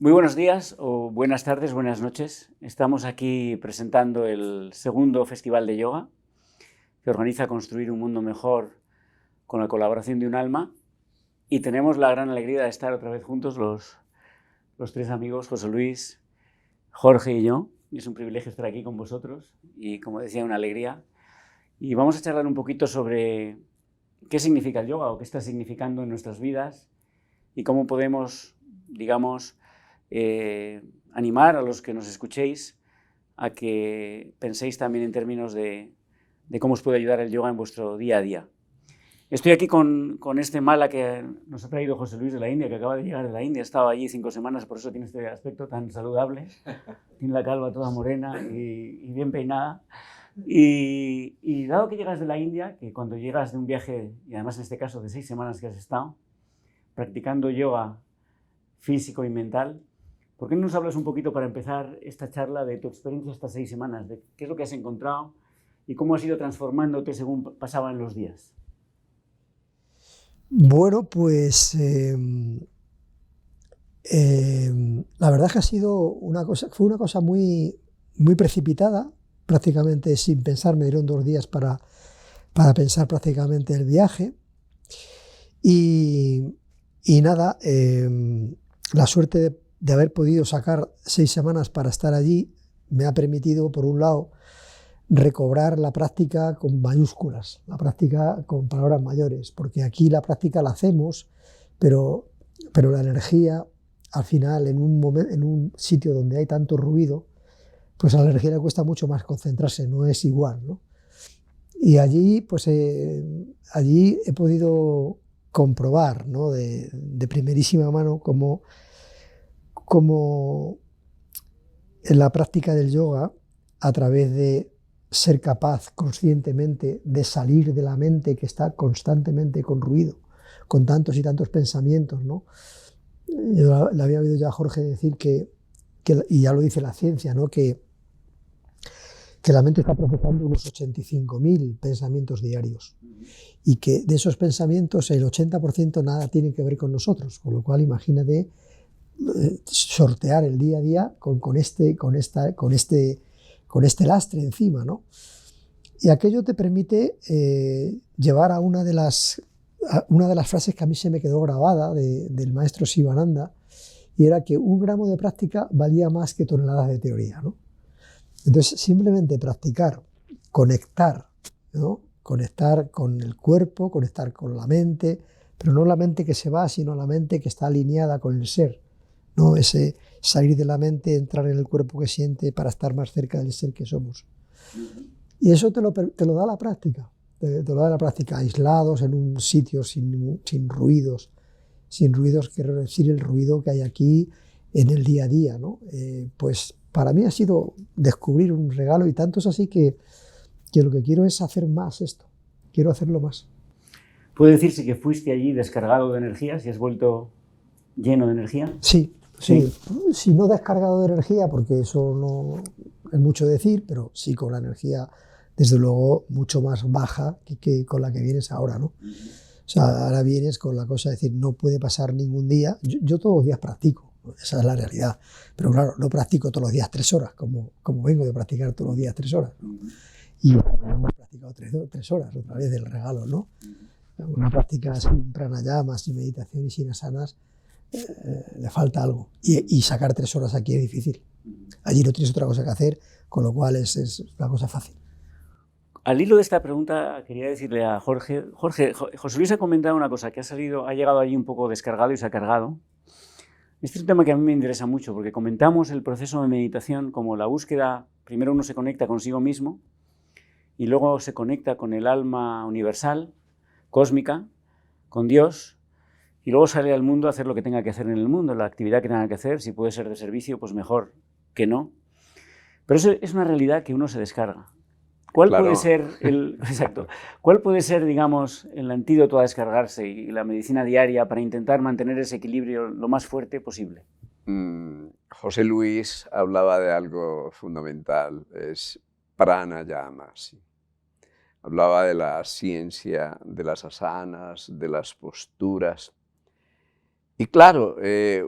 Muy buenos días o buenas tardes, buenas noches. Estamos aquí presentando el segundo Festival de Yoga que organiza Construir un Mundo Mejor con la colaboración de un alma y tenemos la gran alegría de estar otra vez juntos los tres amigos, José Luis, Jorge y yo. Y es un privilegio estar aquí con vosotros y, como decía, una alegría. Y vamos a charlar un poquito sobre qué significa el yoga o qué está significando en nuestras vidas y cómo podemos, digamos, animar a los que nos escuchéis a que penséis también en términos de cómo os puede ayudar el yoga en vuestro día a día. Estoy aquí con este mala que nos ha traído José Luis de la India, que acaba de llegar de la India. Ha estado allí 5 semanas, por eso tiene este aspecto tan saludable. Tiene la calva toda morena y bien peinada. Y dado que llegas de la India, que cuando llegas de un viaje, y además en este caso de 6 semanas que has estado, practicando yoga físico y mental, ¿por qué no nos hablas un poquito para empezar esta charla de tu experiencia estas 6 semanas, de qué es lo que has encontrado y cómo has ido transformándote según pasaban los días? Bueno, pues la verdad es que ha sido fue una cosa muy precipitada, prácticamente sin pensar. Me dieron 2 días para pensar prácticamente el viaje y, y nada, la suerte de haber podido sacar 6 semanas para estar allí me ha permitido, por un lado, recobrar la práctica con mayúsculas, la práctica con palabras mayores, porque aquí la práctica la hacemos, pero la energía, al final, en un sitio donde hay tanto ruido, pues a la energía le cuesta mucho más concentrarse, no es igual, ¿no? Y allí, pues allí he podido comprobar, ¿no?, de primerísima mano cómo en la práctica del yoga, a través de ser capaz conscientemente de salir de la mente que está constantemente con ruido, con tantos y tantos pensamientos, ¿no? Yo le había oído ya a Jorge decir y ya lo dice la ciencia, ¿no?, que la mente está procesando unos 85.000 pensamientos diarios y que de esos pensamientos el 80% nada tiene que ver con nosotros, con lo cual imagínate sortear el día a día con este lastre encima, ¿no? Y aquello te permite llevar a una de las frases que a mí se me quedó grabada del maestro Sivananda, y era que 1 gramo de práctica valía más que toneladas de teoría, ¿no? Entonces, simplemente practicar, conectar, ¿no?, conectar con el cuerpo, conectar con la mente, pero no la mente que se va, sino la mente que está alineada con el ser, ¿no? Ese salir de la mente, entrar en el cuerpo que siente para estar más cerca del ser que somos. Y eso te lo da la práctica, te lo da la práctica, aislados en un sitio sin ruidos, quiero decir, el ruido que hay aquí en el día a día, ¿no? Pues para mí ha sido descubrir un regalo, y tanto es así que lo que quiero es hacer más esto, quiero hacerlo más. ¿Puede decirse que fuiste allí descargado de energías y has vuelto lleno de energía? Sí. Si no descargado de energía, porque eso no es mucho decir, pero sí con la energía, desde luego, mucho más baja que con la que vienes ahora, ¿no? O sea, ahora vienes con la cosa de decir, no puede pasar ningún día. Yo todos los días practico, esa es la realidad, pero claro, no practico todos los días 3 horas, como vengo de practicar todos los días 3 horas, ¿no? Y hemos practicado 3 horas otra vez del regalo, ¿no? Una práctica sin pranayama, sin meditación y sin asanas, le falta algo. Y sacar 3 horas aquí es difícil. Allí no tienes otra cosa que hacer, con lo cual es una cosa fácil. Al hilo de esta pregunta, quería decirle a Jorge, José Luis ha comentado una cosa, que ha llegado allí un poco descargado y se ha cargado. Este es un tema que a mí me interesa mucho, porque comentamos el proceso de meditación como la búsqueda. Primero uno se conecta consigo mismo y luego se conecta con el alma universal, cósmica, con Dios, y luego sale al mundo a hacer lo que tenga que hacer en el mundo, la actividad que tenga que hacer. Si puede ser de servicio, pues mejor que no. Pero eso es una realidad que uno se descarga. ¿Cuál puede ser ¿Cuál puede ser, digamos, el antídoto a descargarse y la medicina diaria para intentar mantener ese equilibrio lo más fuerte posible? José Luis hablaba de algo fundamental, es pranayama. Sí. Hablaba de la ciencia de las asanas, de las posturas. Y claro,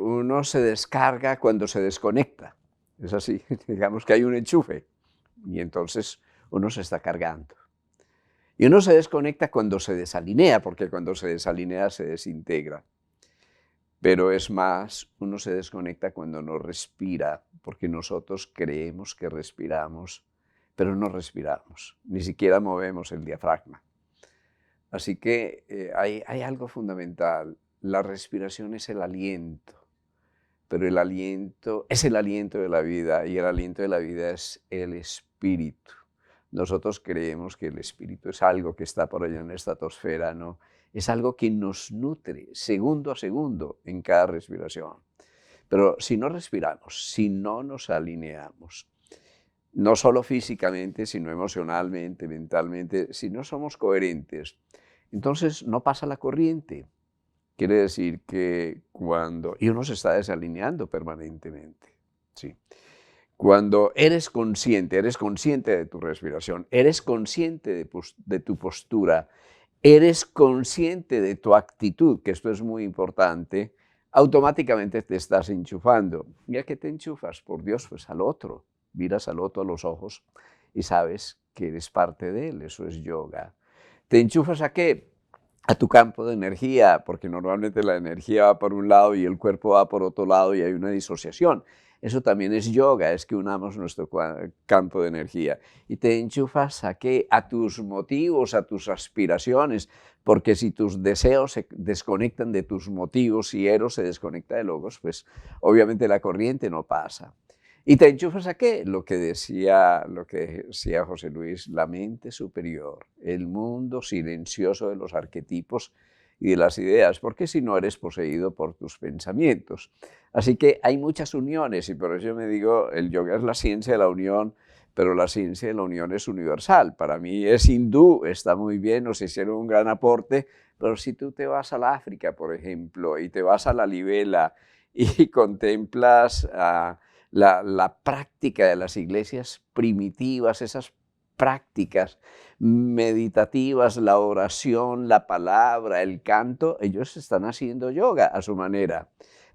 uno se descarga cuando se desconecta. Es así, digamos que hay un enchufe y entonces uno se está cargando. Y uno se desconecta cuando se desalinea, porque cuando se desalinea se desintegra. Pero es más, uno se desconecta cuando no respira, porque nosotros creemos que respiramos, pero no respiramos, ni siquiera movemos el diafragma. Así que hay algo fundamental. La respiración es el aliento, pero el aliento es el aliento de la vida y el aliento de la vida es el espíritu. Nosotros creemos que el espíritu es algo que está por allá en la estratosfera, ¿no? Es algo que nos nutre segundo a segundo en cada respiración. Pero si no respiramos, si no nos alineamos, no solo físicamente, sino emocionalmente, mentalmente, si no somos coherentes, entonces no pasa la corriente. Quiere decir que y uno se está desalineando permanentemente, ¿sí? Cuando eres consciente de tu respiración, eres consciente de tu postura, eres consciente de tu actitud, que esto es muy importante, automáticamente te estás enchufando. ¿Y a qué te enchufas? Por Dios, pues al otro. Miras al otro a los ojos y sabes que eres parte de él, eso es yoga. ¿Te enchufas a qué? A tu campo de energía, porque normalmente la energía va por un lado y el cuerpo va por otro lado y hay una disociación. Eso también es yoga, es que unamos nuestro campo de energía. ¿Y te enchufas a qué? A tus motivos, a tus aspiraciones, porque si tus deseos se desconectan de tus motivos y Eros se desconecta de Logos, pues obviamente la corriente no pasa. ¿Y te enchufas a qué? Lo que decía José Luis, la mente superior, el mundo silencioso de los arquetipos y de las ideas, porque si no eres poseído por tus pensamientos. Así que hay muchas uniones y por eso yo me digo, el yoga es la ciencia de la unión, pero la ciencia de la unión es universal. Para mí es hindú, está muy bien, nos hicieron un gran aporte, pero si tú te vas al África, por ejemplo, y te vas a la Libela y contemplas la práctica de las iglesias primitivas, esas prácticas meditativas, la oración, la palabra, el canto, ellos están haciendo yoga a su manera.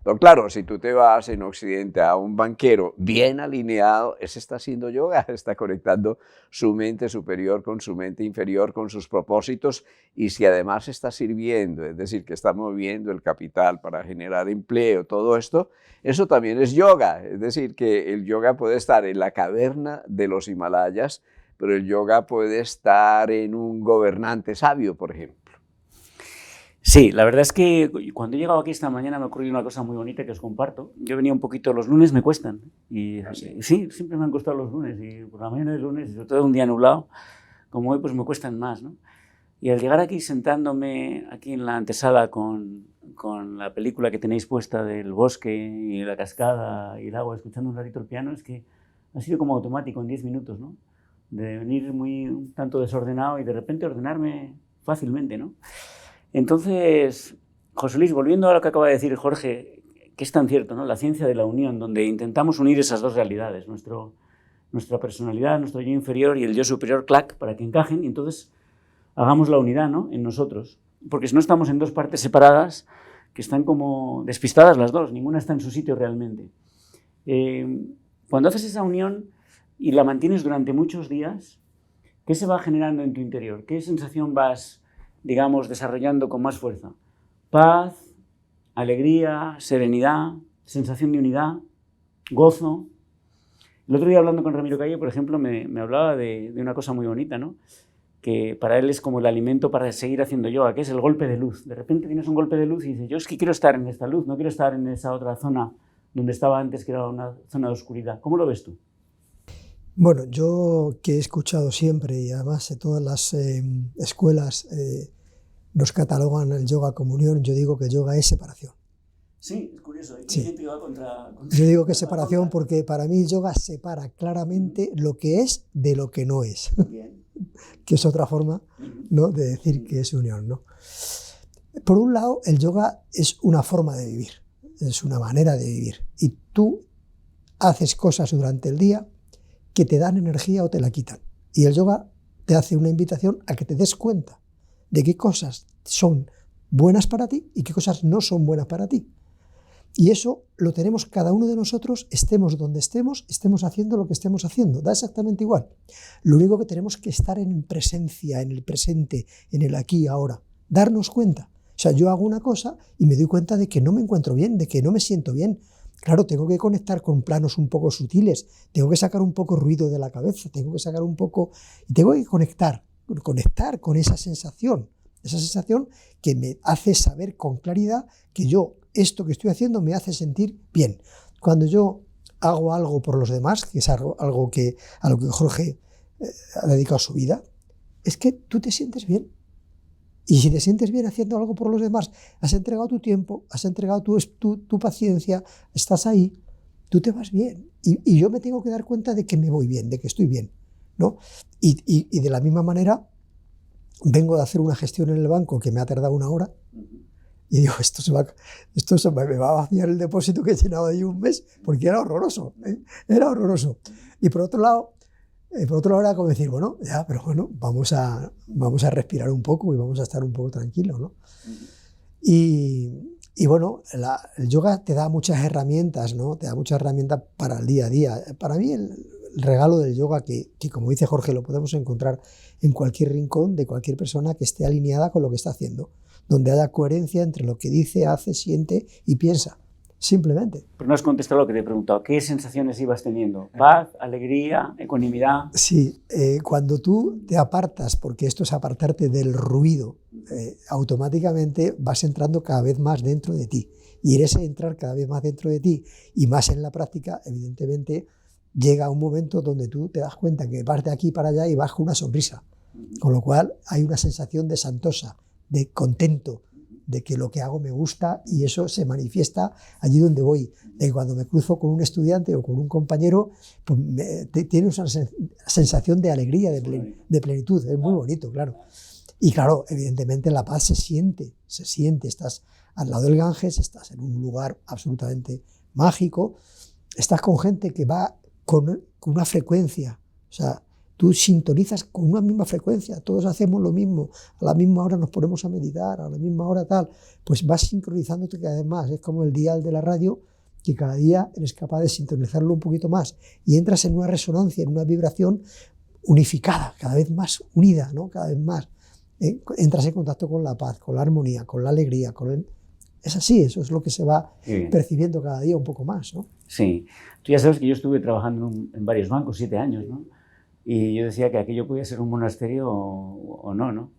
Pero claro, si tú te vas en Occidente a un banquero bien alineado, ese está haciendo yoga, está conectando su mente superior con su mente inferior, con sus propósitos, y si además está sirviendo, es decir, que está moviendo el capital para generar empleo, todo esto, eso también es yoga. Es decir, que el yoga puede estar en la caverna de los Himalayas, pero el yoga puede estar en un gobernante sabio, por ejemplo. Sí, la verdad es que cuando he llegado aquí esta mañana me ha ocurrido una cosa muy bonita que os comparto. Yo venía un poquito, los lunes me cuestan. Y sí, siempre me han costado los lunes. Y por la mañana del lunes, y sobre todo un día nublado, como hoy, pues me cuestan más, ¿no? Y al llegar aquí, sentándome aquí en la antesala con la película que tenéis puesta del bosque y la cascada y el agua, escuchando un ratito el piano, es que ha sido como automático en 10 minutos, ¿no? De venir un tanto desordenado y de repente ordenarme fácilmente, ¿no? Entonces, José Luis, volviendo a lo que acaba de decir Jorge, que es tan cierto, ¿no? La ciencia de la unión, donde intentamos unir esas dos realidades, nuestra personalidad, nuestro yo inferior y el yo superior, clac, para que encajen y entonces hagamos la unidad, ¿no? En nosotros. Porque si no estamos en dos partes separadas, que están como despistadas las dos, ninguna está en su sitio realmente. Cuando haces esa unión y la mantienes durante muchos días, ¿qué se va generando en tu interior? ¿Qué sensación vas, digamos, desarrollando con más fuerza? Paz, alegría, serenidad, sensación de unidad, gozo. El otro día hablando con Ramiro Calle, por ejemplo, me hablaba de una cosa muy bonita, ¿no? Que para él es como el alimento para seguir haciendo yoga, que es el golpe de luz. De repente tienes un golpe de luz y dices, yo es que quiero estar en esta luz, no quiero estar en esa otra zona donde estaba antes, que era una zona de oscuridad. ¿Cómo lo ves tú? Bueno, yo que he escuchado siempre y además de todas las escuelas nos catalogan el yoga como unión, yo digo que el yoga es separación. Sí, es curioso. Sí. Yo digo que es separación porque para mí el yoga separa claramente lo que es de lo que no es. Bien. Que es otra forma, ¿no?, de decir que es unión, ¿no? Por un lado, el yoga es una forma de vivir, es una manera de vivir. Y tú haces cosas durante el día que te dan energía o te la quitan. Y el yoga te hace una invitación a que te des cuenta de qué cosas son buenas para ti y qué cosas no son buenas para ti. Y eso lo tenemos cada uno de nosotros, estemos donde estemos haciendo lo que estemos haciendo, da exactamente igual. Lo único que tenemos que estar en presencia, en el presente, en el aquí y ahora, darnos cuenta. O sea, yo hago una cosa y me doy cuenta de que no me encuentro bien, de que no me siento bien. Claro, tengo que conectar con planos un poco sutiles, tengo que sacar un poco ruido de la cabeza, tengo que sacar un poco... Y tengo que conectar con esa sensación que me hace saber con claridad que yo, esto que estoy haciendo me hace sentir bien. Cuando yo hago algo por los demás, que es algo a lo que Jorge ha dedicado su vida, es que tú te sientes bien. Y si te sientes bien haciendo algo por los demás, has entregado tu tiempo, has entregado tu paciencia, estás ahí, tú te vas bien. Y yo me tengo que dar cuenta de que me voy bien, de que estoy bien, ¿no? Y de la misma manera, vengo de hacer una gestión en el banco que me ha tardado 1 hora y digo, esto me va a vaciar el depósito que he llenado ahí un mes, porque era horroroso, ¿eh? Era horroroso. Y por otro lado era como decir, bueno, ya, pero bueno, vamos a respirar un poco y vamos a estar un poco tranquilos, ¿no? Y bueno, el yoga te da muchas herramientas, ¿no? Te da muchas herramientas para el día a día. Para mí el regalo del yoga, que como dice Jorge, lo podemos encontrar en cualquier rincón de cualquier persona que esté alineada con lo que está haciendo, donde haya coherencia entre lo que dice, hace, siente y piensa. Simplemente. Pero no has contestado lo que te he preguntado. ¿Qué sensaciones ibas teniendo? ¿Paz, alegría, ecuanimidad? Sí, cuando tú te apartas, porque esto es apartarte del ruido, automáticamente vas entrando cada vez más dentro de ti. Y en ese entrar cada vez más dentro de ti y más en la práctica, evidentemente, llega un momento donde tú te das cuenta que vas de aquí para allá y vas con una sonrisa. Con lo cual hay una sensación de santosa, de contento, de que lo que hago me gusta, y eso se manifiesta allí donde voy. De que cuando me cruzo con un estudiante o con un compañero, pues tiene una sensación de alegría, de plenitud. Es muy bonito, claro. Y claro, evidentemente la paz se siente. Estás al lado del Ganges, estás en un lugar absolutamente mágico, estás con gente que va con una frecuencia, o sea, tú sintonizas con una misma frecuencia, todos hacemos lo mismo, a la misma hora nos ponemos a meditar, a la misma hora tal, pues vas sincronizándote cada vez más. Es como el dial de la radio, que cada día eres capaz de sintonizarlo un poquito más y entras en una resonancia, en una vibración unificada, cada vez más unida, ¿no? Cada vez más. Entras en contacto con la paz, con la armonía, con la alegría, Es así, eso es lo que se va percibiendo cada día un poco más, ¿no? Sí. Tú ya sabes que yo estuve trabajando en varios bancos, 7 años, ¿no? Y yo decía que aquello podía ser un monasterio o no, ¿no?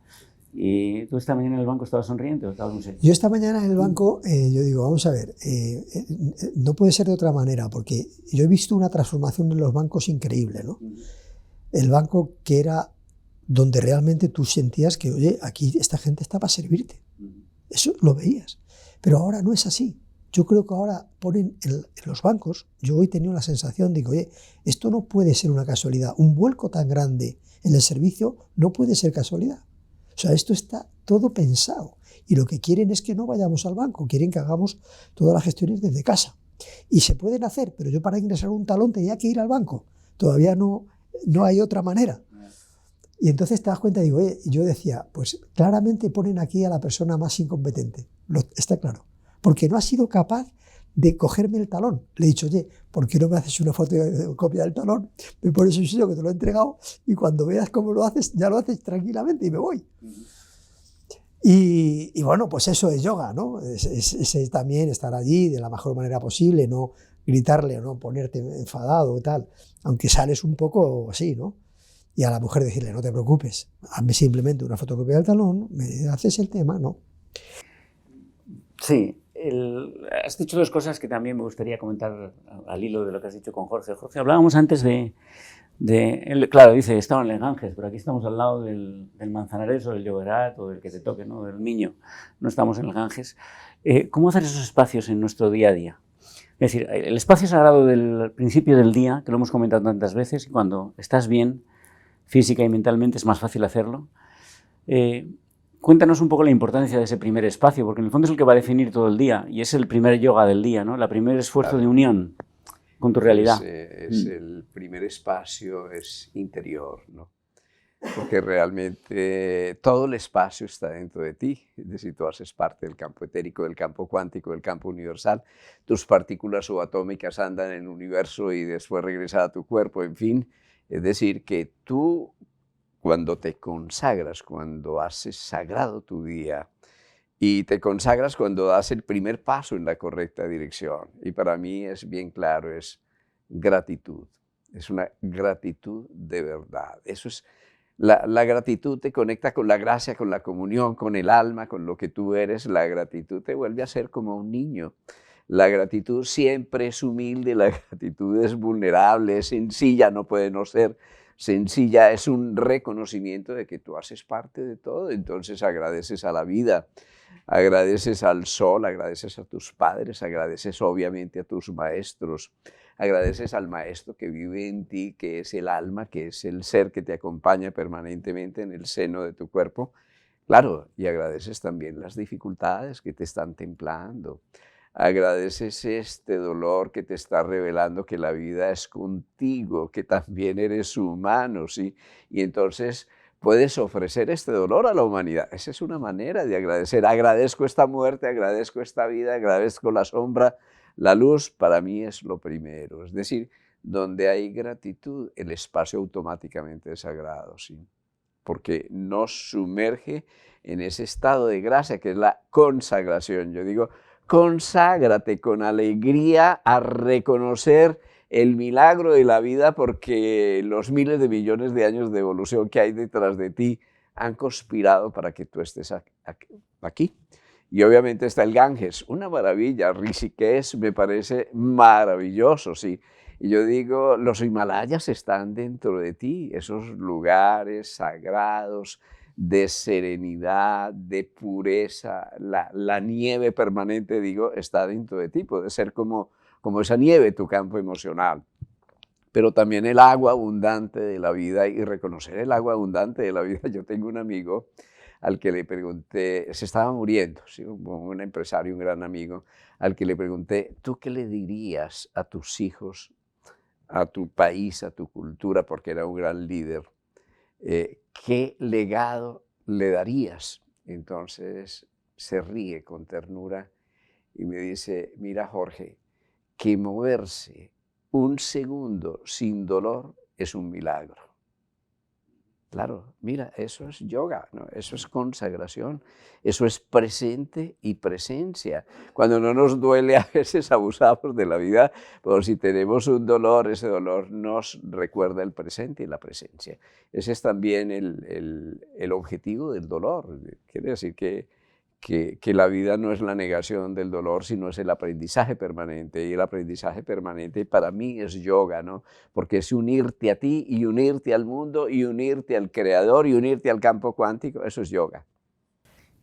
Y tú esta mañana en el banco estabas sonriente o estabas muy serio. Yo esta mañana en el banco, yo digo, vamos a ver, no puede ser de otra manera, porque yo he visto una transformación en los bancos increíble, ¿no? El banco que era donde realmente tú sentías que, oye, aquí esta gente está para servirte. Eso lo veías. Pero ahora no es así. Yo creo que ahora ponen en los bancos, yo hoy he tenido la sensación de que, oye, esto no puede ser una casualidad. Un vuelco tan grande en el servicio no puede ser casualidad. O sea, esto está todo pensado. Y lo que quieren es que no vayamos al banco, quieren que hagamos todas las gestiones desde casa. Y se pueden hacer, pero yo para ingresar un talón tenía que ir al banco. Todavía no hay otra manera. Y entonces te das cuenta y digo, oye, yo decía, pues claramente ponen aquí a la persona más incompetente. Está claro. Porque no ha sido capaz de cogerme el talón. Le he dicho, oye, ¿por qué no me haces una fotocopia del talón? Me pones un sello que te lo he entregado y cuando veas cómo lo haces, ya lo haces tranquilamente y me voy. Y bueno, pues eso es yoga, ¿no? Es también estar allí de la mejor manera posible, no gritarle o no ponerte enfadado y tal, aunque sales un poco así, ¿no? Y a la mujer decirle, no te preocupes, hazme simplemente una fotocopia del talón, me haces el tema, ¿no? Sí. Has dicho 2 cosas que también me gustaría comentar al hilo de lo que has dicho con Jorge. Jorge, hablábamos antes de él, claro, dice, estaba en el Ganges, pero aquí estamos al lado del Manzanares o del Llobregat o del que te toque, ¿no? Del Miño. No estamos en el Ganges. ¿Cómo hacer esos espacios en nuestro día a día? Es decir, el espacio sagrado del principio del día, que lo hemos comentado tantas veces, y cuando estás bien, física y mentalmente, es más fácil hacerlo. Cuéntanos un poco la importancia de ese primer espacio, porque en el fondo es el que va a definir todo el día, y es el primer yoga del día, ¿no? El primer esfuerzo de unión con tu realidad. Es el primer espacio, es interior, ¿no? porque realmente todo el espacio está dentro de ti, es decir, tú haces parte del campo etérico, del campo cuántico, del campo universal, tus partículas subatómicas andan en el universo y después regresan a tu cuerpo, en fin, es decir, que tú cuando te consagras, cuando haces sagrado tu día, y te consagras cuando das el primer paso en la correcta dirección. Y para mí es bien claro, es gratitud. Es una gratitud de verdad. Eso es, la gratitud te conecta con la gracia, con la comunión, con el alma, con lo que tú eres. La gratitud te vuelve a ser como un niño. La gratitud siempre es humilde, la gratitud es vulnerable, es sencilla, no puede no ser sencilla, es un reconocimiento de que tú haces parte de todo, entonces agradeces a la vida, agradeces al sol, agradeces a tus padres, agradeces obviamente a tus maestros, agradeces al maestro que vive en ti, que es el alma, que es el ser que te acompaña permanentemente en el seno de tu cuerpo. Claro, y agradeces también las dificultades que te están templando. Agradeces este dolor que te está revelando que la vida es contigo, que también eres humano, ¿sí? Y entonces puedes ofrecer este dolor a la humanidad. Esa es una manera de agradecer. Agradezco esta muerte, agradezco esta vida, agradezco la sombra, la luz, para mí es lo primero. Es decir, donde hay gratitud, el espacio automáticamente es sagrado, ¿sí? Porque nos sumerge en ese estado de gracia que es la consagración. Yo digo, conságrate con alegría a reconocer el milagro de la vida porque los miles de millones de años de evolución que hay detrás de ti han conspirado para que tú estés aquí. Y obviamente está el Ganges, una maravilla, Rishikesh me parece maravilloso, sí. Y yo digo, los Himalayas están dentro de ti, esos lugares sagrados, de serenidad, de pureza, la nieve permanente, digo, está dentro de ti, puede ser como esa nieve tu campo emocional, pero también el agua abundante de la vida y reconocer el agua abundante de la vida. Yo tengo un amigo al que le pregunté, se estaba muriendo, ¿sí? Un empresario, un gran amigo, al que le pregunté, ¿tú qué le dirías a tus hijos, a tu país, a tu cultura, porque era un gran líder? ¿Qué legado le darías? Entonces se ríe con ternura y me dice, mira Jorge, que moverse un segundo sin dolor es un milagro. Claro, mira, eso es yoga, ¿no? Eso es consagración, eso es presente y presencia. Cuando no nos duele, a veces abusamos de la vida, pero si tenemos un dolor, ese dolor nos recuerda el presente y la presencia. Ese es también el objetivo del dolor. Quiere decir que la vida no es la negación del dolor, sino es el aprendizaje permanente. Y el aprendizaje permanente para mí es yoga, ¿no? Porque es unirte a ti y unirte al mundo y unirte al creador y unirte al campo cuántico. Eso es yoga.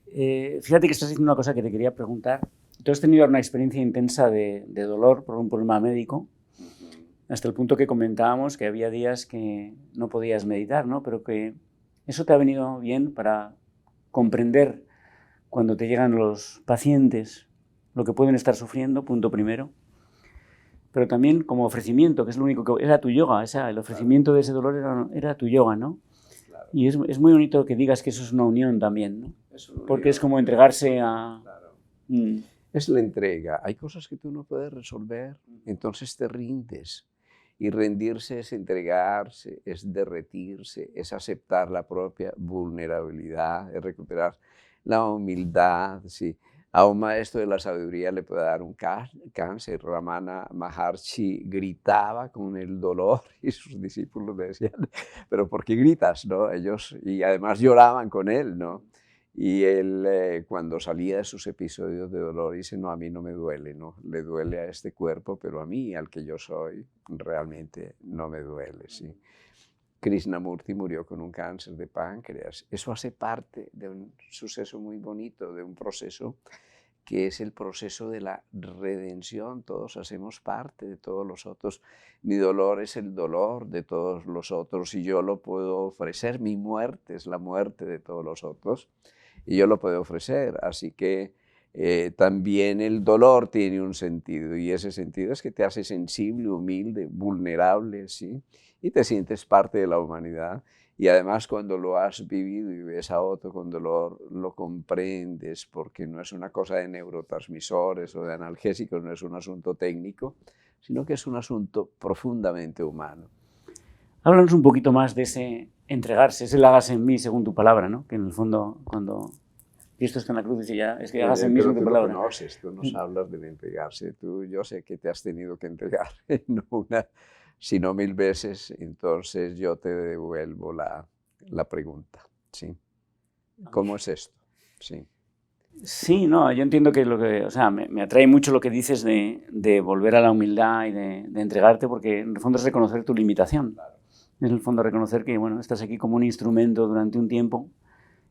Fíjate que estás diciendo una cosa que te quería preguntar. Tú has tenido una experiencia intensa de dolor por un problema médico, hasta el punto que comentábamos que había días que no podías meditar, ¿no? Pero que eso te ha venido bien para comprender cuando te llegan los pacientes lo que pueden estar sufriendo, punto primero, pero también como ofrecimiento, que es lo único que era tu yoga, el ofrecimiento de ese dolor era tu yoga, ¿no? Claro. Y es muy bonito que digas que eso es una unión también, ¿no? Porque es como entregarse a... Claro. Es la entrega. Hay cosas que tú no puedes resolver, entonces te rindes. Y rendirse es entregarse, es derretirse, es aceptar la propia vulnerabilidad, es recuperar la humildad, sí. A un maestro de la sabiduría le puede dar un cáncer. Ramana Maharshi gritaba con el dolor y sus discípulos le decían, pero ¿por qué gritas? ¿No? Ellos, y además lloraban con él, ¿no? Y él cuando salía de sus episodios de dolor dice, no, a mí no me duele, ¿no? Le duele a este cuerpo, pero a mí, al que yo soy, realmente no me duele, ¿sí? Krishnamurti murió con un cáncer de páncreas. Eso hace parte de un suceso muy bonito, de un proceso que es el proceso de la redención. Todos hacemos parte de todos los otros. Mi dolor es el dolor de todos los otros y yo lo puedo ofrecer. Mi muerte es la muerte de todos los otros y yo lo puedo ofrecer. Así que también el dolor tiene un sentido y ese sentido es que te hace sensible, humilde, vulnerable, ¿sí? Y te sientes parte de la humanidad Y además cuando lo has vivido y ves a otro con dolor, lo comprendes, porque no es una cosa de neurotransmisores o de analgésicos, no es un asunto técnico, sino que es un asunto profundamente humano. Háblanos un poquito más de ese entregarse, ese hágase en mí según tu palabra, ¿no? Que en el fondo, cuando Cristo está en la cruz, dice ya, es que hágase en mí Pero según tu tú lo palabra. conoces, tú nos hablas del entregarse. Yo sé que te has tenido que entregar, no una, sino 1000 veces, entonces yo te devuelvo la pregunta, ¿sí? ¿Cómo es esto? Sí. Sí, no, yo entiendo que o sea, me atrae mucho lo que dices de volver a la humildad y de entregarte, porque en el fondo es reconocer tu limitación. Es en el fondo reconocer que, bueno, estás aquí como un instrumento durante un tiempo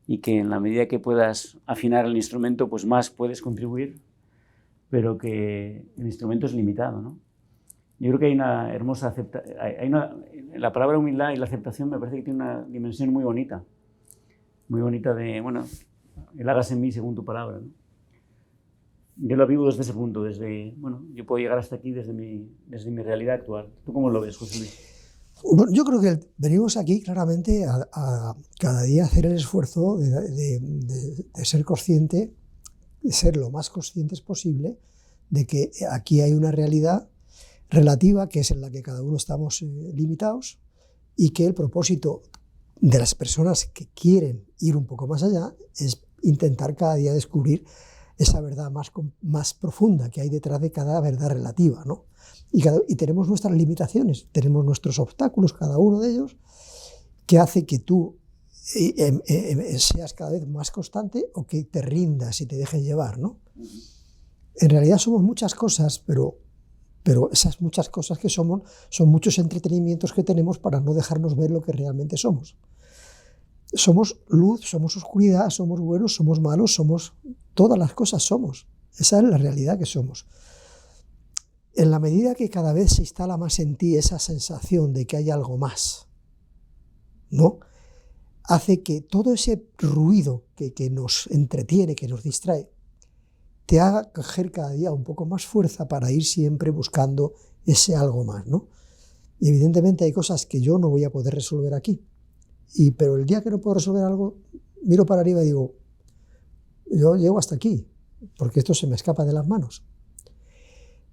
y que en la medida que puedas afinar el instrumento, pues más puedes contribuir, pero que el instrumento es limitado, ¿no? Yo creo que hay una hermosa aceptación. La palabra humildad y la aceptación me parece que tiene una dimensión muy bonita de, bueno, el hágase en mí según tu palabra, ¿no? Yo lo vivo desde ese punto, bueno, yo puedo llegar hasta aquí desde mi realidad actual. ¿Tú cómo lo ves, José Luis? Bueno, yo creo que venimos aquí claramente a cada día hacer el esfuerzo de ser consciente, de ser lo más conscientes posible de que aquí hay una realidad relativa que es en la que cada uno estamos limitados y que el propósito de las personas que quieren ir un poco más allá es intentar cada día descubrir esa verdad más profunda que hay detrás de cada verdad relativa, ¿no? Y tenemos nuestras limitaciones, tenemos nuestros obstáculos, cada uno de ellos, que hace que tú seas cada vez más constante o que te rindas y te dejes llevar, ¿no? En realidad somos muchas cosas, pero esas muchas cosas que somos son muchos entretenimientos que tenemos para no dejarnos ver lo que realmente somos. Somos luz, somos oscuridad, somos buenos, somos malos, somos todas las cosas somos. Esa es la realidad que somos. En la medida que cada vez se instala más en ti esa sensación de que hay algo más, ¿no? Hace que todo ese ruido que nos entretiene, que nos distrae, te haga coger cada día un poco más fuerza para ir siempre buscando ese algo más, ¿no? Y evidentemente hay cosas que yo no voy a poder resolver aquí, pero el día que no puedo resolver algo, miro para arriba y digo, yo llego hasta aquí, porque esto se me escapa de las manos.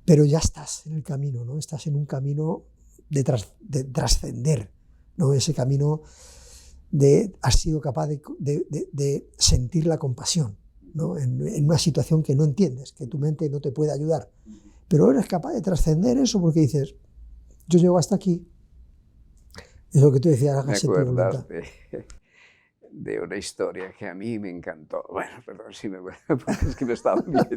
Pero ya estás en el camino, ¿no? Estás en un camino de trascender, ¿no? Ese camino has sido capaz de sentir la compasión, ¿no? En una situación que no entiendes, que tu mente no te puede ayudar. Pero eres capaz de trascender eso porque dices, yo llego hasta aquí. Es lo que tú decías, hágase tu voluntad. De una historia que a mí me encantó. Bueno, perdón si me porque es que me estaba viendo.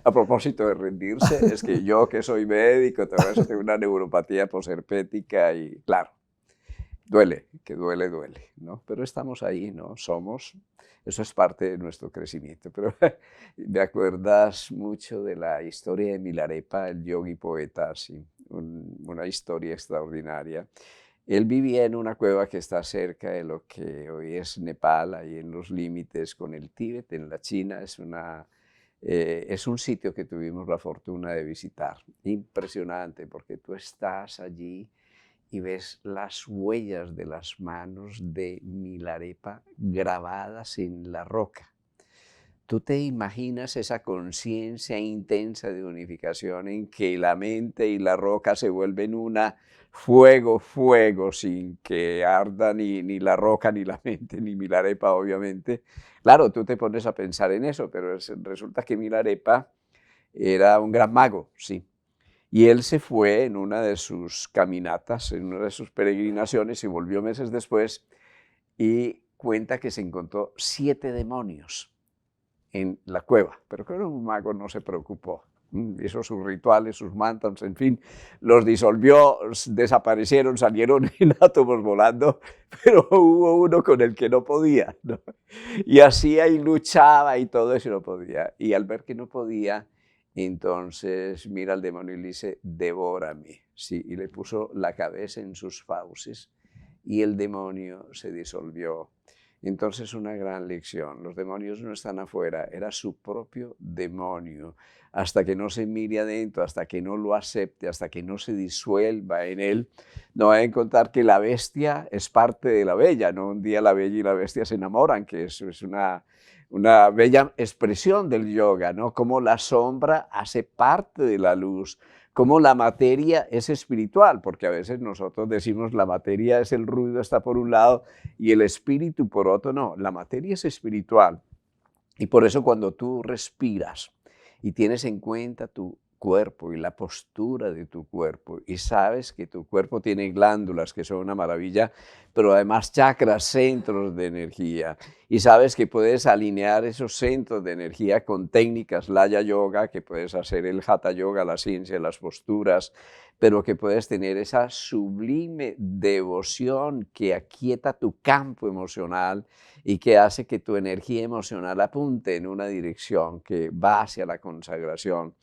A propósito de rendirse, es que yo que soy médico, todo eso, tengo una neuropatía posherpética y claro, duele, ¿no? Pero estamos ahí, ¿no? Eso es parte de nuestro crecimiento. Pero me acuerdas mucho de la historia de Milarepa, el yogi poeta, sí, una historia extraordinaria. Él vivía en una cueva que está cerca de lo que hoy es Nepal, ahí en los límites con el Tíbet, en la China. Es un sitio que tuvimos la fortuna de visitar. Impresionante, porque tú estás allí y ves las huellas de las manos de Milarepa grabadas en la roca. ¿Tú te imaginas esa conciencia intensa de unificación en que la mente y la roca se vuelven una fuego, sin que arda ni la roca, ni la mente, ni Milarepa, obviamente? Claro, tú te pones a pensar en eso, pero resulta que Milarepa era un gran mago, sí. Y él se fue en una de sus caminatas, en una de sus peregrinaciones, y volvió meses después y cuenta que se encontró 7 demonios en la cueva, pero claro, un mago no se preocupó. Hizo sus rituales, sus mantras, en fin, los disolvió, desaparecieron, salieron en átomos volando, pero hubo uno con el que no podía, ¿no? Y hacía y luchaba y todo eso, y no podía. Y al ver que no podía, entonces mira al demonio y le dice, devórame. Sí, y le puso la cabeza en sus fauces y el demonio se disolvió. Entonces una gran lección, los demonios no están afuera, era su propio demonio. Hasta que no se mire adentro, hasta que no lo acepte, hasta que no se disuelva en él, no va a encontrar que la bestia es parte de la bella, ¿no? Un día la bella y la bestia se enamoran, que eso es una bella expresión del yoga, ¿no? Como la sombra hace parte de la luz, como la materia es espiritual, porque a veces nosotros decimos la materia es el ruido, está por un lado, y el espíritu por otro. No, la materia es espiritual. Y por eso cuando tú respiras y tienes en cuenta tu cuerpo y la postura de tu cuerpo y sabes que tu cuerpo tiene glándulas que son una maravilla, pero además chakras, centros de energía, y sabes que puedes alinear esos centros de energía con técnicas Laya Yoga, que puedes hacer el Hatha Yoga, la ciencia de las posturas, pero que puedes tener esa sublime devoción que aquieta tu campo emocional y que hace que tu energía emocional apunte en una dirección que va hacia la consagración.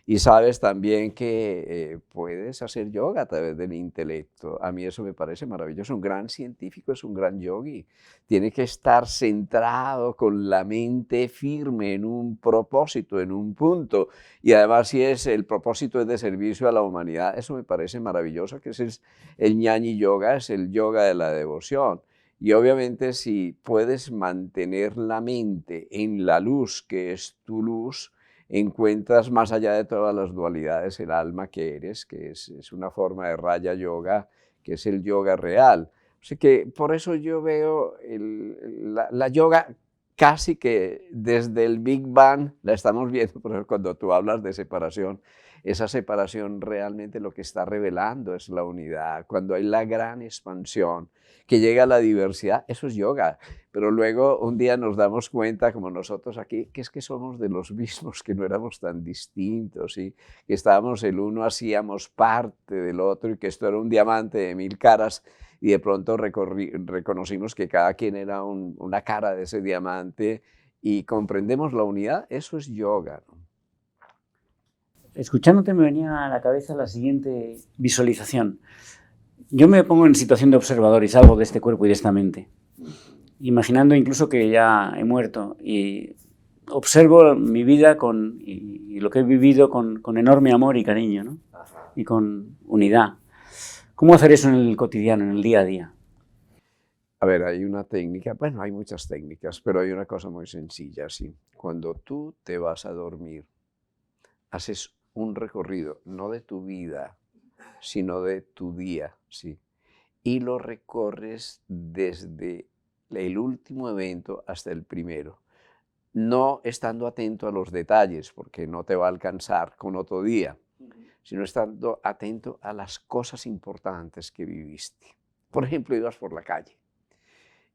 Y sabes también que puedes hacer yoga a través del intelecto. A mí eso me parece maravilloso. Un gran científico es un gran yogi. Tiene que estar centrado con la mente firme en un propósito, en un punto. Y además si el propósito es de servicio a la humanidad, eso me parece maravilloso, que ese es el Jnani Yoga, es el yoga de la devoción. Y obviamente si puedes mantener la mente en la luz, que es tu luz, encuentras más allá de todas las dualidades el alma que eres, que es una forma de Raya Yoga, que es el yoga real. Así que por eso yo veo la yoga casi que desde el Big Bang la estamos viendo, por ejemplo, cuando tú hablas de separación, esa separación realmente lo que está revelando es la unidad. Cuando hay la gran expansión, que llega a la diversidad, eso es yoga. Pero luego un día nos damos cuenta, como nosotros aquí, que es que somos de los mismos, que no éramos tan distintos, ¿sí? Que estábamos el uno, hacíamos parte del otro y que esto era un diamante de 1000 caras y de pronto reconocimos que cada quien era una cara de ese diamante y comprendemos la unidad. Eso es yoga, ¿no? Escuchándote me venía a la cabeza la siguiente visualización. Yo me pongo en situación de observador y salgo de este cuerpo y de esta mente, imaginando incluso que ya he muerto y observo mi vida y lo que he vivido con enorme amor y cariño, ¿no? Y con unidad. ¿Cómo hacer eso en el cotidiano, en el día a día? A ver, hay una técnica, bueno, hay muchas técnicas, pero hay una cosa muy sencilla, ¿sí? Cuando tú te vas a dormir, haces un recorrido, no de tu vida, sino de tu día, ¿sí? Y lo recorres desde el último evento hasta el primero, no estando atento a los detalles, porque no te va a alcanzar con otro día, sino estando atento a las cosas importantes que viviste. Por ejemplo, ibas por la calle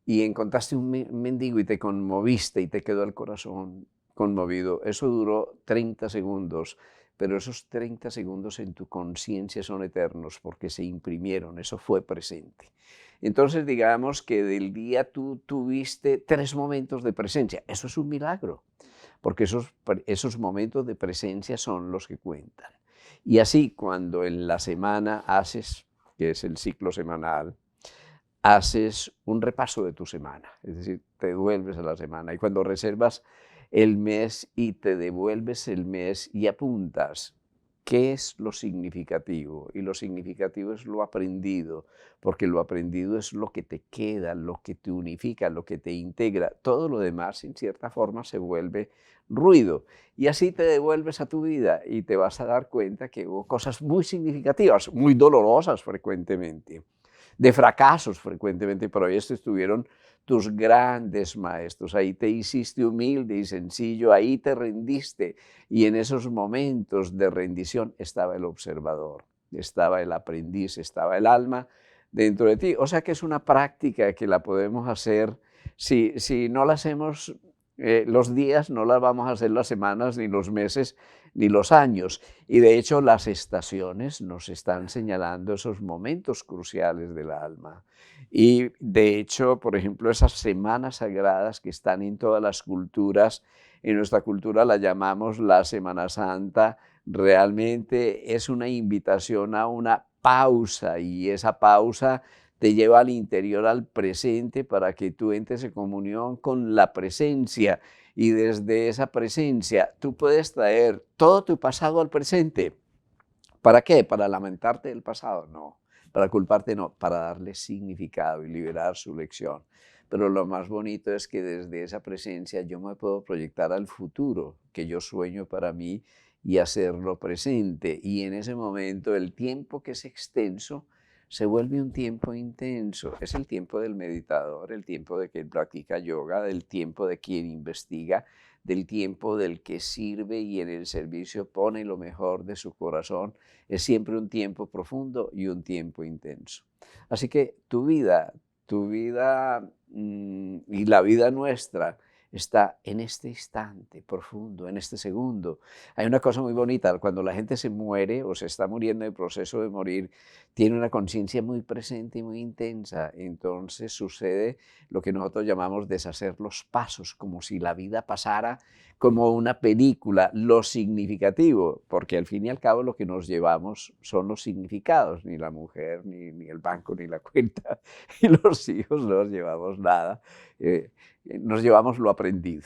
y encontraste un mendigo y te conmoviste y te quedó el corazón conmovido. Eso duró 30 segundos, pero esos 30 segundos en tu conciencia son eternos porque se imprimieron, eso fue presente. Entonces digamos que del día tú tuviste 3 momentos de presencia, eso es un milagro, porque esos momentos de presencia son los que cuentan. Y así cuando en la semana haces, que es el ciclo semanal, haces un repaso de tu semana, es decir, te devuelves a la semana y cuando reservas el mes y te devuelves el mes y apuntas qué es lo significativo, y lo significativo es lo aprendido, porque lo aprendido es lo que te queda, lo que te unifica, lo que te integra, todo lo demás en cierta forma se vuelve ruido y así te devuelves a tu vida y te vas a dar cuenta que hubo cosas muy significativas, muy dolorosas frecuentemente, de fracasos frecuentemente, pero ahí estuvieron tus grandes maestros, ahí te hiciste humilde y sencillo, ahí te rendiste y en esos momentos de rendición estaba el observador, estaba el aprendiz, estaba el alma dentro de ti. O sea que es una práctica que la podemos hacer, si no la hacemos los días, no la vamos a hacer las semanas, ni los meses, ni los años. Y de hecho las estaciones nos están señalando esos momentos cruciales del alma. Y de hecho, por ejemplo, esas semanas sagradas que están en todas las culturas, en nuestra cultura la llamamos la Semana Santa, realmente es una invitación a una pausa y esa pausa te lleva al interior, al presente, para que tú entres en comunión con la presencia. Y desde esa presencia tú puedes traer todo tu pasado al presente. ¿Para qué? ¿Para lamentarte del pasado? No. ¿Para culparte? No. Para darle significado y liberar su lección. Pero lo más bonito es que desde esa presencia yo me puedo proyectar al futuro que yo sueño para mí y hacerlo presente. Y en ese momento el tiempo que es extenso se vuelve un tiempo intenso. Es el tiempo del meditador, el tiempo de quien practica yoga, del tiempo de quien investiga, del tiempo del que sirve y en el servicio pone lo mejor de su corazón. Es siempre un tiempo profundo y un tiempo intenso. Así que tu vida y la vida nuestra está en este instante profundo, en este segundo. Hay una cosa muy bonita, cuando la gente se muere o se está muriendo en el proceso de morir, tiene una conciencia muy presente y muy intensa. Entonces sucede lo que nosotros llamamos deshacer los pasos, como si la vida pasara como una película, lo significativo, porque al fin y al cabo lo que nos llevamos son los significados, ni la mujer, ni el banco, ni la cuenta, y los hijos no nos llevamos nada. Nos llevamos lo aprendido.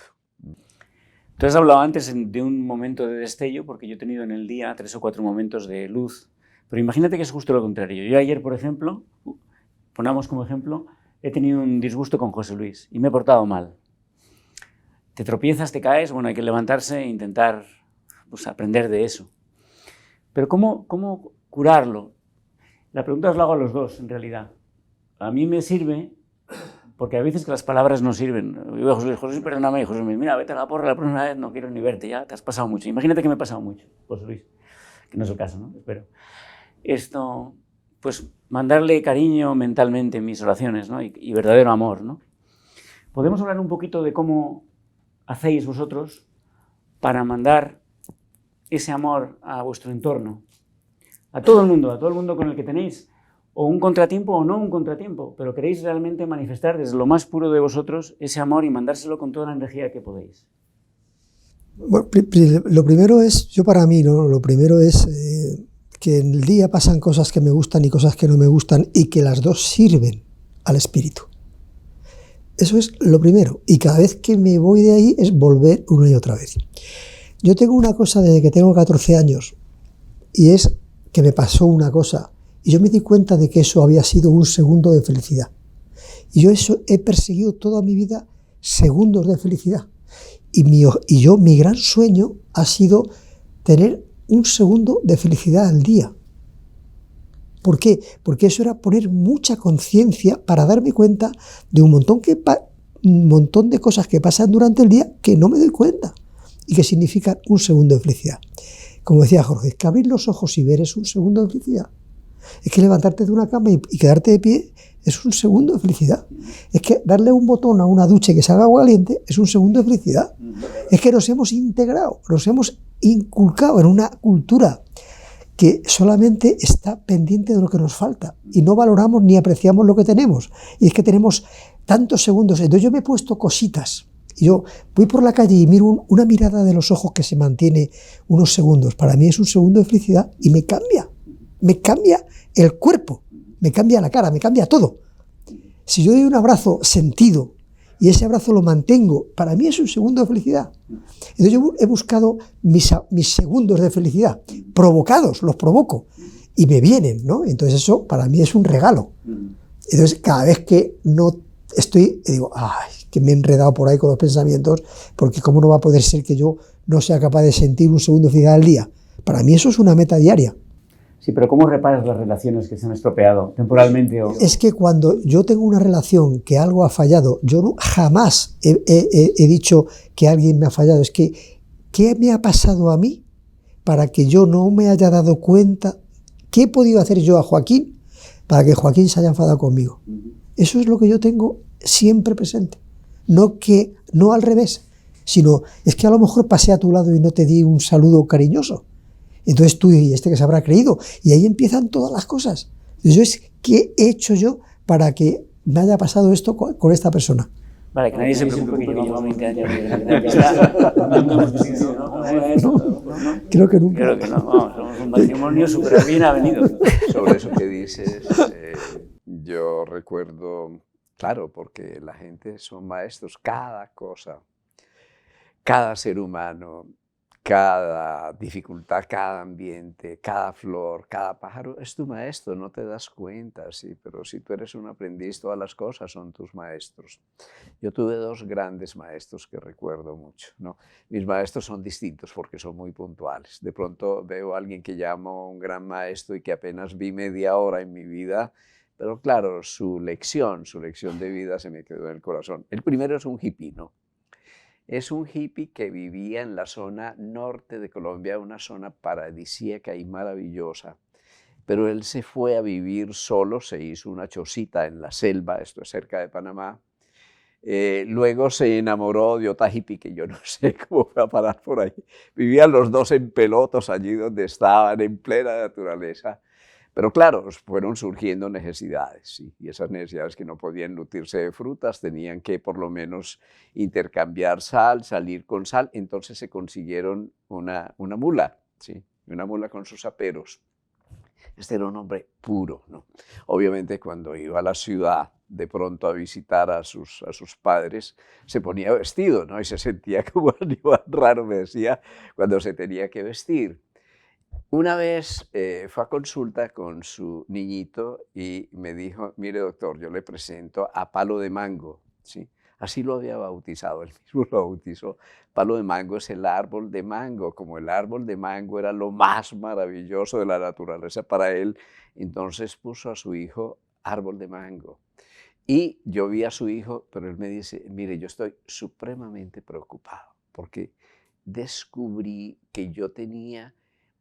Tú has hablado antes de un momento de destello, porque yo he tenido en el día 3 o 4 momentos de luz, pero imagínate que es justo lo contrario. Yo ayer, por ejemplo, ponamos como ejemplo, he tenido un disgusto con José Luis y me he portado mal. Te tropiezas, te caes, bueno, hay que levantarse e intentar pues, aprender de eso. Pero ¿cómo curarlo? La pregunta os la hago a los dos, en realidad. A mí me sirve... Porque a veces que las palabras no sirven. Yo a José Luis, perdóname, José Luis, mira, vete a la porra la próxima vez, no quiero ni verte, ya te has pasado mucho. Imagínate que me he pasado mucho, José Luis, que no es el caso, ¿no? Espero. Esto, pues mandarle cariño mentalmente en mis oraciones, ¿no? Y verdadero amor, ¿no? ¿Podemos hablar un poquito de cómo hacéis vosotros para mandar ese amor a vuestro entorno? A todo el mundo con el que tenéis o un contratiempo o no un contratiempo, pero queréis realmente manifestar desde lo más puro de vosotros ese amor y mandárselo con toda la energía que podéis. Bueno, lo primero es, yo para mí, ¿no? Lo primero es que en el día pasan cosas que me gustan y cosas que no me gustan y que las dos sirven al espíritu. Eso es lo primero. Y cada vez que me voy de ahí es volver una y otra vez. Yo tengo una cosa desde que tengo 14 años y es que me pasó una cosa. Y yo me di cuenta de que eso había sido un segundo de felicidad. Y yo eso he perseguido toda mi vida, segundos de felicidad. Y mi gran sueño ha sido tener un segundo de felicidad al día. ¿Por qué? Porque eso era poner mucha conciencia para darme cuenta de un montón de cosas que pasan durante el día que no me doy cuenta y que significan un segundo de felicidad. Como decía Jorge, es que abrir los ojos y ver es un segundo de felicidad. Es que levantarte de una cama y quedarte de pie es un segundo de felicidad. Es que darle un botón a una ducha y que salga agua caliente es un segundo de felicidad. Es que nos hemos integrado, nos hemos inculcado en una cultura que solamente está pendiente de lo que nos falta y no valoramos ni apreciamos lo que tenemos. Y es que tenemos tantos segundos. Entonces yo me he puesto cositas. Y yo voy por la calle y miro una mirada de los ojos que se mantiene unos segundos. Para mí es un segundo de felicidad y me cambia el cuerpo, me cambia la cara, me cambia todo. Si yo doy un abrazo sentido y ese abrazo lo mantengo, para mí es un segundo de felicidad. Entonces yo he buscado mis segundos de felicidad, provocados, los provoco, y me vienen, ¿no? Entonces eso para mí es un regalo. Entonces cada vez que no estoy, digo, ay, que me he enredado por ahí con los pensamientos, porque cómo no va a poder ser que yo no sea capaz de sentir un segundo de felicidad al día. Para mí eso es una meta diaria. Sí, pero ¿cómo reparas las relaciones que se han estropeado temporalmente? Es que cuando yo tengo una relación que algo ha fallado, yo jamás he dicho que alguien me ha fallado. Es que, ¿qué me ha pasado a mí para que yo no me haya dado cuenta? ¿Qué he podido hacer yo a Joaquín para que Joaquín se haya enfadado conmigo? Eso es lo que yo tengo siempre presente. No al revés, sino es que a lo mejor pasé a tu lado y no te di un saludo cariñoso. Entonces tú y este que se habrá creído. Y ahí empiezan todas las cosas. Entonces, ¿qué he hecho yo para que me haya pasado esto con esta persona? Vale, que nadie se preocupe que llevamos 20 años. Creo que nunca. Creo que no, vamos, somos un matrimonio súper bien avenido. Sobre eso que dices, yo recuerdo, claro, porque la gente son maestros, cada cosa, cada ser humano, cada dificultad, cada ambiente, cada flor, cada pájaro es tu maestro, no te das cuenta, sí, pero si tú eres un aprendiz, todas las cosas son tus maestros. Yo tuve dos grandes maestros que recuerdo mucho, ¿no? Mis maestros son distintos porque son muy puntuales. De pronto veo a alguien que llamo un gran maestro y que apenas vi media hora en mi vida, pero claro, su lección de vida se me quedó en el corazón. El primero es un hippie, ¿no? Es un hippie que vivía en la zona norte de Colombia, una zona paradisíaca y maravillosa. Pero él se fue a vivir solo, se hizo una chocita en la selva, esto es cerca de Panamá. Luego se enamoró de otra hippie que yo no sé cómo fue a parar por ahí. Vivían los dos en pelotos allí donde estaban, en plena naturaleza. Pero claro, fueron surgiendo necesidades, ¿sí? Y esas necesidades que no podían nutrirse de frutas, tenían que por lo menos intercambiar sal, salir con sal, entonces se consiguieron una mula, ¿sí? Una mula con sus aperos. Este era un hombre puro, ¿no? Obviamente cuando iba a la ciudad de pronto a visitar a sus padres, se ponía vestido, ¿no? Y se sentía como un animal raro, me decía, cuando se tenía que vestir. Una vez fue a consulta con su niñito y me dijo, mire doctor, yo le presento a Palo de Mango, ¿sí? Así lo había bautizado, él mismo lo bautizó. Palo de mango es el árbol de mango, como el árbol de mango era lo más maravilloso de la naturaleza para él, entonces puso a su hijo árbol de mango. Y yo vi a su hijo, pero él me dice, mire, yo estoy supremamente preocupado porque descubrí que yo tenía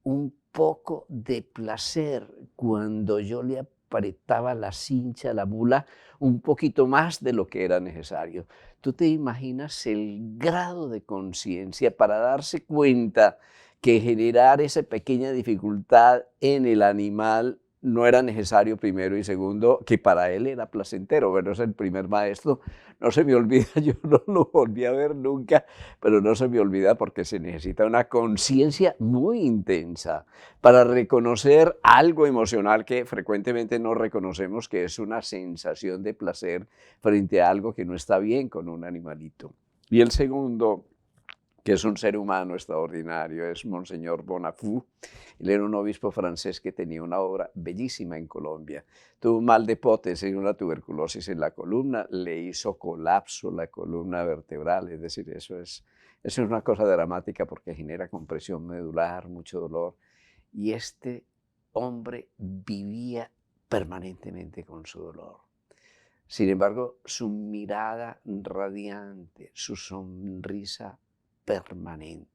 un poco de placer cuando yo le apretaba la cincha a la mula un poquito más de lo que era necesario. ¿Tú te imaginas el grado de conciencia para darse cuenta que generar esa pequeña dificultad en el animal no era necesario, primero, y segundo, que para él era placentero? Bueno, es el primer maestro, no se me olvida, yo no lo volví a ver nunca, pero no se me olvida porque se necesita una conciencia muy intensa para reconocer algo emocional que frecuentemente no reconocemos, que es una sensación de placer frente a algo que no está bien con un animalito. Y el segundo, que es un ser humano extraordinario, es Monseñor Bonafou. Él era un obispo francés que tenía una obra bellísima en Colombia. Tuvo un mal de Potes y una tuberculosis en la columna, le hizo colapso la columna vertebral, es decir, eso es una cosa dramática porque genera compresión medular, mucho dolor. Y este hombre vivía permanentemente con su dolor. Sin embargo, su mirada radiante, su sonrisa permanente.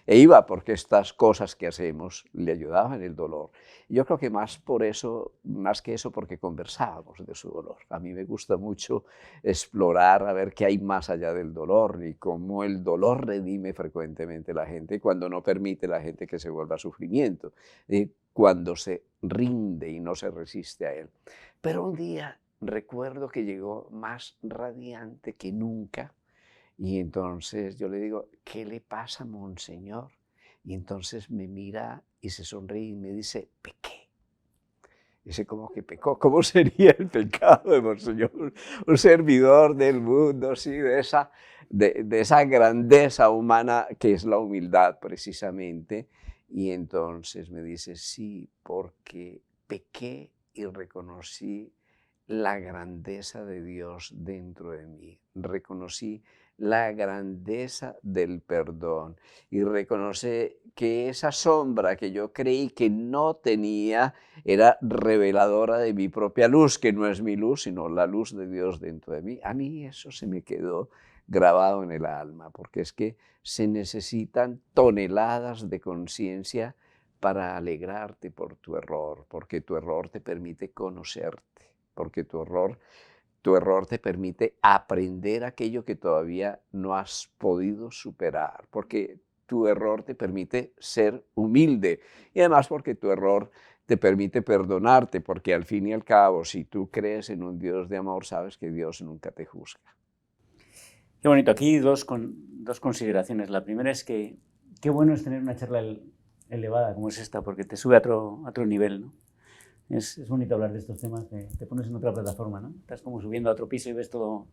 E iba porque estas cosas que hacemos le ayudaban en el dolor. Yo creo que más que eso, porque conversábamos de su dolor. A mí me gusta mucho explorar, a ver qué hay más allá del dolor y cómo el dolor redime frecuentemente a la gente cuando no permite a la gente que se vuelva sufrimiento, cuando se rinde y no se resiste a él. Pero un día recuerdo que llegó más radiante que nunca. Y entonces yo le digo, ¿qué le pasa, monseñor? Y entonces me mira y se sonríe y me dice, pequé. Dice, ¿cómo que pecó? ¿Cómo sería el pecado de monseñor? Un servidor del mundo, sí, de esa grandeza humana que es la humildad precisamente. Y entonces me dice, sí, porque pequé y reconocí la grandeza de Dios dentro de mí. Reconocí la grandeza del perdón y reconocí que esa sombra que yo creí que no tenía era reveladora de mi propia luz, que no es mi luz, sino la luz de Dios dentro de mí. A mí eso se me quedó grabado en el alma, porque es que se necesitan toneladas de conciencia para alegrarte por tu error, porque tu error te permite conocerte, porque tu error te permite aprender aquello que todavía no has podido superar, porque tu error te permite ser humilde y además porque tu error te permite perdonarte, porque al fin y al cabo, si tú crees en un Dios de amor, sabes que Dios nunca te juzga. Qué bonito. Aquí dos consideraciones. La primera es que qué bueno es tener una charla elevada como es esta, porque te sube a otro nivel, ¿no? Es bonito hablar de estos temas, te pones en otra plataforma, ¿no? Estás como subiendo a otro piso y ves todo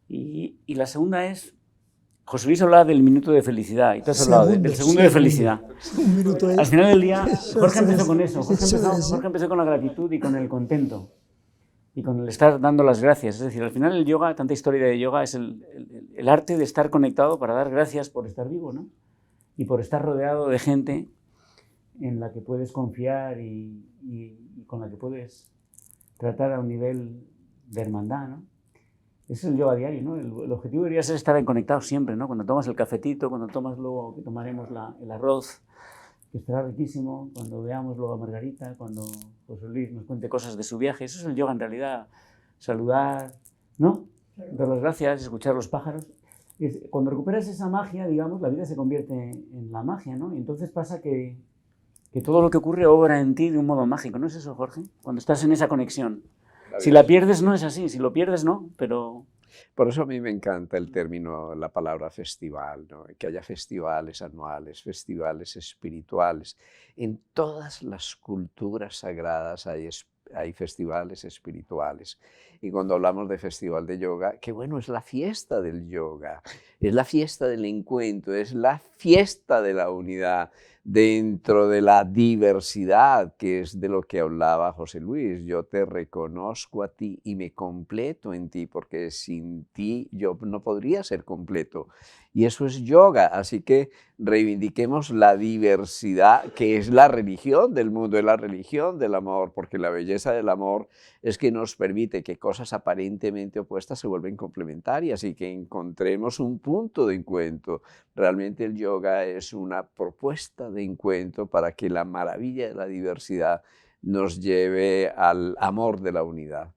Y la segunda es, José Luis hablaba del minuto de felicidad, y tú has hablado del segundo de felicidad. Al final del día, Jorge empezó con eso, Jorge empezó con la gratitud y con el contento, y con el estar dando las gracias. Es decir, al final el yoga, tanta historia de yoga, es el arte de estar conectado para dar gracias por estar vivo, ¿no? Y por estar rodeado de gente en la que puedes confiar y con la que puedes tratar a un nivel de hermandad, ¿no? Ese es el yoga diario, ¿no? El objetivo debería ser estar conectados siempre, ¿no? Cuando tomas el cafetito, cuando tomas luego, que tomaremos el arroz, que estará riquísimo, cuando veamos luego a Margarita, cuando José Luis nos cuente cosas de su viaje. Eso es el yoga en realidad. Saludar, ¿no? Dar las gracias, escuchar los pájaros. Cuando recuperas esa magia, digamos, la vida se convierte en la magia, ¿no? Y entonces pasa que todo lo que ocurre obra en ti de un modo mágico. ¿No es eso, Jorge? Cuando estás en esa conexión. Si la pierdes no es así, si lo pierdes no, pero... Por eso a mí me encanta el término, la palabra festival, ¿no? Que haya festivales anuales, festivales espirituales. En todas las culturas sagradas hay festivales espirituales. Y cuando hablamos de festival de yoga, que bueno, es la fiesta del yoga, es la fiesta del encuentro, es la fiesta de la unidad dentro de la diversidad, que es de lo que hablaba José Luis. Yo te reconozco a ti y me completo en ti, porque sin ti yo no podría ser completo. Y eso es yoga, así que reivindiquemos la diversidad, que es la religión del mundo, es la religión del amor, porque la belleza del amor es que nos permite que cosas aparentemente opuestas se vuelven complementarias y que encontremos un punto de encuentro. Realmente el yoga es una propuesta de encuentro para que la maravilla de la diversidad nos lleve al amor de la unidad.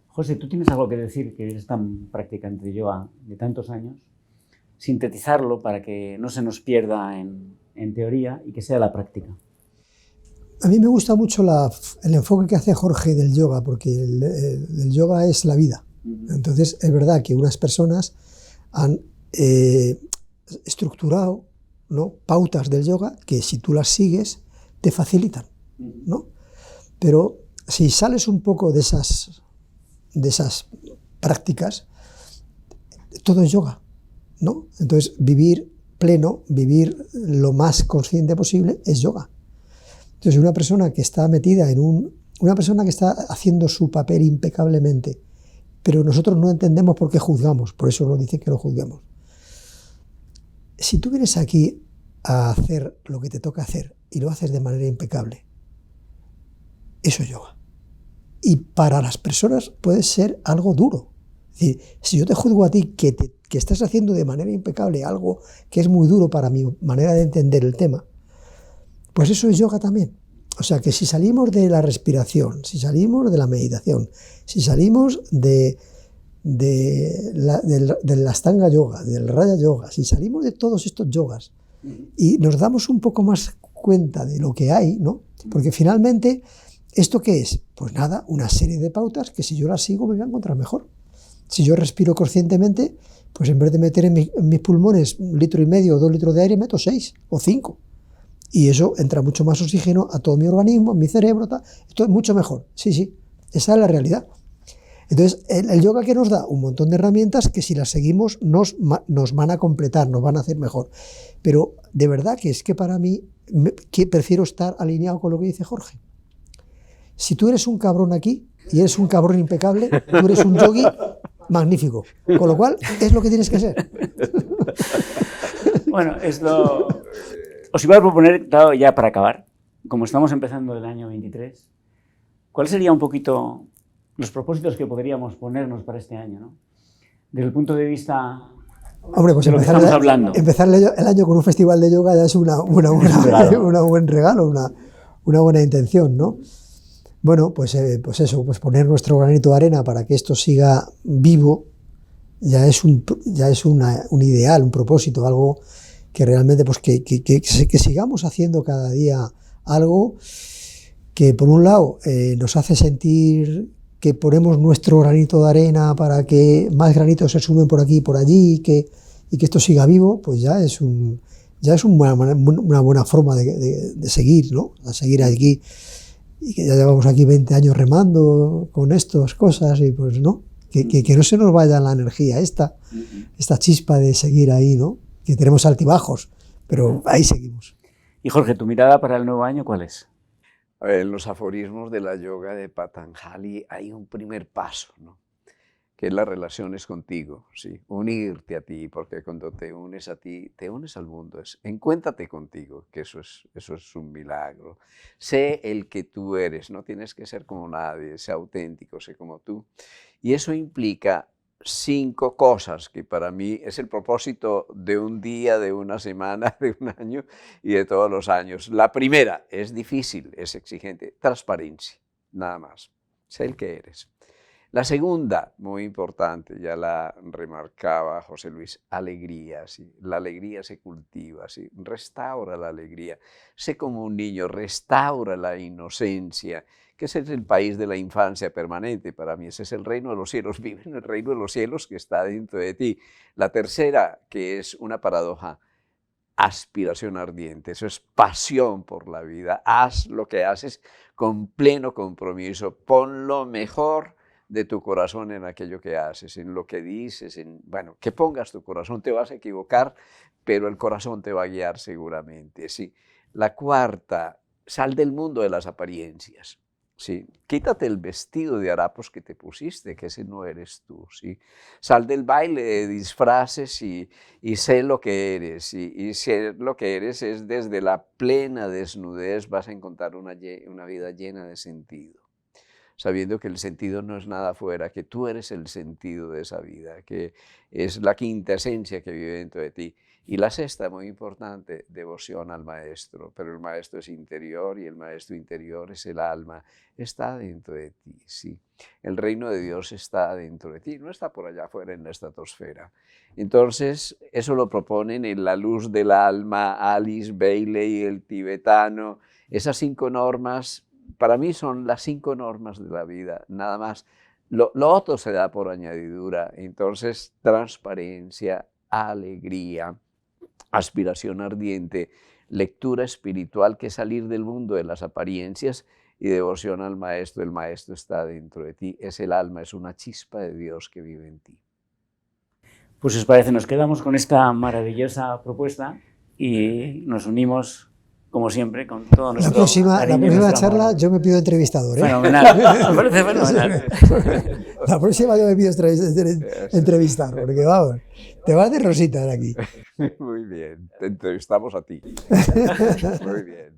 José, tú tienes algo que decir, que eres tan practicante de yoga de tantos años, sintetizarlo para que no se nos pierda en teoría y que sea la práctica. A mí me gusta mucho el enfoque que hace Jorge del yoga, porque el yoga es la vida. Entonces, es verdad que unas personas han estructurado, ¿no?, pautas del yoga que si tú las sigues te facilitan, ¿no? Pero si sales un poco de esas prácticas, todo es yoga, ¿no? Entonces, vivir pleno, vivir lo más consciente posible es yoga. Entonces, una persona que está metida una persona que está haciendo su papel impecablemente, pero nosotros no entendemos por qué juzgamos, por eso nos dicen que no juzguemos. Si tú vienes aquí a hacer lo que te toca hacer y lo haces de manera impecable, eso es yoga. Y para las personas puede ser algo duro. Es decir, si yo te juzgo a ti que estás haciendo de manera impecable algo que es muy duro para mi manera de entender el tema, pues eso es yoga también. O sea que si salimos de la respiración, si salimos de la meditación, si salimos del Ashtanga Yoga, del Raja Yoga, si salimos de todos estos yogas y nos damos un poco más cuenta de lo que hay, ¿no? Porque finalmente, ¿esto qué es? Pues nada, una serie de pautas que si yo las sigo me voy a encontrar mejor. Si yo respiro conscientemente, pues en vez de meter en mis pulmones 1,5 litros o 2 litros de aire, meto 6 o 5. Y eso entra mucho más oxígeno a todo mi organismo, a mi cerebro, tal. Esto es mucho mejor. Sí, sí, esa es la realidad. Entonces, el yoga que nos da un montón de herramientas que si las seguimos nos van a completar, nos van a hacer mejor. Pero de verdad que es que para mí, que prefiero estar alineado con lo que dice Jorge. Si tú eres un cabrón aquí y eres un cabrón impecable, tú eres un yogui magnífico. Con lo cual, es lo que tienes que ser. Bueno, os iba a proponer, claro, ya para acabar, como estamos empezando el año 23, ¿cuál sería un poquito los propósitos que podríamos ponernos para este año, ¿no? Desde el punto de vista... Hombre, pues de lo que estamos hablando. Empezar el año con un festival de yoga ya es un buen regalo, una buena intención, ¿no? Bueno, pues eso, pues poner nuestro granito de arena para que esto siga vivo ya es un ideal, un propósito, algo que realmente pues que sigamos haciendo cada día algo que por un lado nos hace sentir que ponemos nuestro granito de arena para que más granitos se sumen por aquí y por allí y que esto siga vivo, pues ya es un ya es una buena forma de seguir, ¿no? A seguir aquí, y que ya llevamos aquí 20 años remando con estas cosas, y pues no, que no se nos vaya la energía esta chispa de seguir ahí, ¿no? Que tenemos altibajos, pero ahí seguimos. Y Jorge, ¿tu mirada para el nuevo año cuál es? A ver, en los aforismos de la yoga de Patanjali hay un primer paso, ¿no? Que es las relaciones contigo, ¿sí? Unirte a ti, porque cuando te unes a ti, te unes al mundo. Encuéntrate contigo, que eso es un milagro. Sé el que tú eres, no tienes que ser como nadie, sé auténtico, sé como tú. Y eso implica 5 cosas que para mí es el propósito de un día, de una semana, de un año y de todos los años. La primera es difícil, es exigente, transparencia, nada más. Sé el que eres. La segunda, muy importante, ya la remarcaba José Luis, alegría, ¿sí? La alegría se cultiva, ¿sí? Restaura la alegría. Sé como un niño, restaura la inocencia, que ese es el país de la infancia permanente. Para mí ese es el reino de los cielos. Vive en el reino de los cielos que está dentro de ti. La tercera, que es una paradoja, aspiración ardiente, eso es pasión por la vida. Haz lo que haces con pleno compromiso, pon lo mejor de tu corazón en aquello que haces, en lo que dices, bueno, que pongas tu corazón, te vas a equivocar, pero el corazón te va a guiar seguramente, ¿sí? La cuarta, sal del mundo de las apariencias, ¿sí? Quítate el vestido de harapos que te pusiste, que ese no eres tú, ¿sí? Sal del baile de disfraces y sé lo que eres, y ser lo que eres es desde la plena desnudez vas a encontrar una vida llena de sentido, sabiendo que el sentido no es nada afuera, que tú eres el sentido de esa vida, que es la quinta esencia que vive dentro de ti. Y la sexta, muy importante, devoción al maestro, pero el maestro es interior y el maestro interior es el alma, está dentro de ti, sí. El reino de Dios está dentro de ti, no está por allá afuera en la estratosfera. Entonces, eso lo proponen en La luz del alma, Alice Bailey, el tibetano. Esas 5 normas para mí son las 5 normas de la vida, nada más. Lo otro se da por añadidura. Entonces, transparencia, alegría, aspiración ardiente, lectura espiritual, que es salir del mundo de las apariencias, y devoción al maestro. El maestro está dentro de ti, es el alma, es una chispa de Dios que vive en ti. Pues si os parece, nos quedamos con esta maravillosa propuesta y nos unimos, como siempre, con todo nuestro cariño. La próxima charla yo me pido entrevistador, ¿eh? Fenomenal, me parece fenomenal. La próxima yo me pido entrevistar, porque vamos, te vas de rosita de aquí. Muy bien, te entrevistamos a ti. Muy bien.